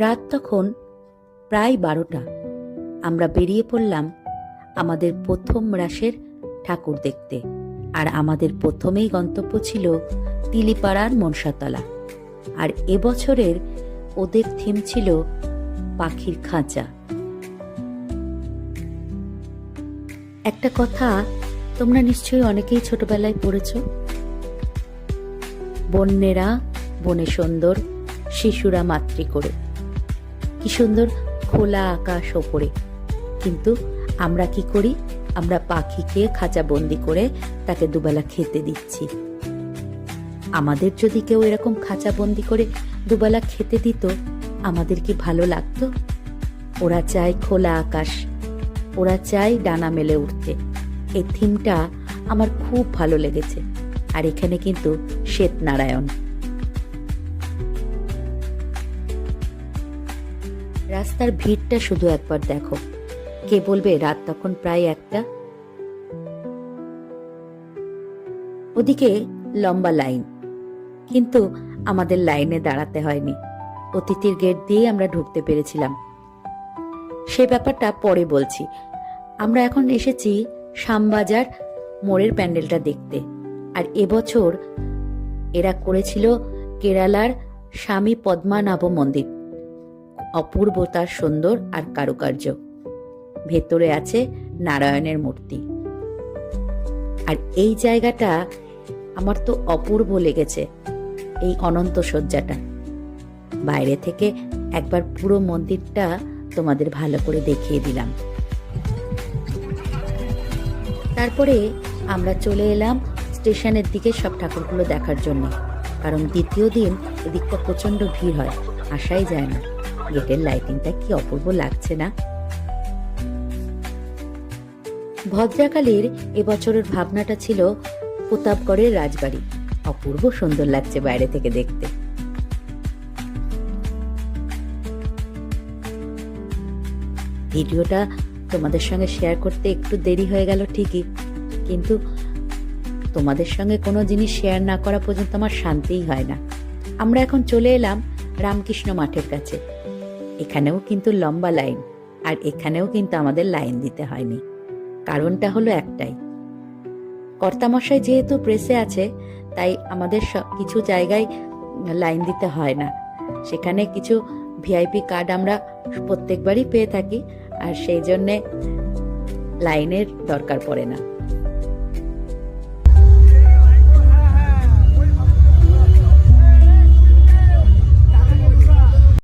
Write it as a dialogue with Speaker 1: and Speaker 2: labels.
Speaker 1: রাত তখন প্রায় 12টা। আমরা বেরিয়ে পড়লাম আমাদের প্রথম রাসের ঠাকুর দেখতে। আর আমাদের প্রথমেই গন্তব্য ছিল তিলিপাড়ার মনসাতলা। আর এবছরের ওদের থিম ছিল পাখির খাঁচা। একটা কথা তোমরা নিশ্চয়ই অনেকেই ছোটবেলায় পড়েছ, বন্যেরা বনে সুন্দর, শিশুরা মাতৃ করে। কি সুন্দর খোলা আকাশ ওপরে, কিন্তু আমরা কি করি? আমরা পাখিকে খাঁচা বন্দি করে তাকে দুবেলা খেতে দিচ্ছি। আমাদের যদি কেউ এরকম খাঁচা বন্দি করে দুবেলা খেতে দিত, আমাদের কি ভালো লাগতো? ওরা চায় খোলা আকাশ, ওরা চায় ডানা মেলে উঠতে। এই থিমটা আমার খুব ভালো লেগেছে। আর এখানে কিন্তু শ্বেতনারায়ণ। রাস্তার ভিড়টা শুধু একবার দেখো। কে বলবে রাত তখন প্রায় 1টা? ওদিকে লম্বা লাইন, কিন্তু আমাদের লাইনে দাঁড়াতে হয়নি। অতিথির গেট দিয়ে আমরা ঢুকতে পেরেছিলাম। সে ব্যাপারটা পরে বলছি। আমরা এখন এসেছি শ্যামবাজার মোড়ের প্যান্ডেলটা দেখতে। আর এবছর এরা করেছিল কেরালার স্বামী পদ্মনাভ মন্দির। অপূর্বতার সুন্দর আর কারুকার্য। ভেতরে আছে নারায়ণের মূর্তি। আর এই জায়গাটা আমার তো অপূর্ব লেগেছে, এই অনন্ত সজ্জাটা। বাইরে থেকে একবার পুরো মন্দিরটা তোমাদের ভালো করে দেখিয়ে দিলাম। তারপরে আমরা চলে এলাম স্টেশনের দিকে সব ঠাকুরগুলো দেখার জন্য, কারণ দ্বিতীয় দিন এদিকটা প্রচন্ড ভিড় হয়, আসাই যায় না। গেটের লাইটিংটা কি অপূর্ব লাগছে না? ভদ্রাকালীর এবছরের ভাবনাটা ছিল প্রতাপগড়ের রাজবাড়ি। অপূর্ব সুন্দর লাগছে বাইরে থেকে দেখতে। ভিডিওটা তোমাদের সঙ্গে শেয়ার করতে একটু দেরি হয়ে গেল ঠিকই, কিন্তু তোমাদের সঙ্গে কোনো জিনিস শেয়ার না করা পর্যন্ত আমার শান্তিই হয় না। আমরা এখন চলে এলাম রামকৃষ্ণ মাঠের কাছে। এখানেও কিন্তু লম্বা লাইন, আর এখানেও কিন্তু আমাদের লাইন দিতে হয়নি। কারণটা হলো একটাই, কর্তামশাই যেহেতু প্রেসে আছে, তাই আমাদের কিছু জায়গায় লাইন দিতে হয় না। সেখানে কিছু ভিআইপি কার্ড আমরা প্রত্যেকবারই পেয়ে থাকি, আর সেই জন্যে লাইনের দরকার পড়ে না।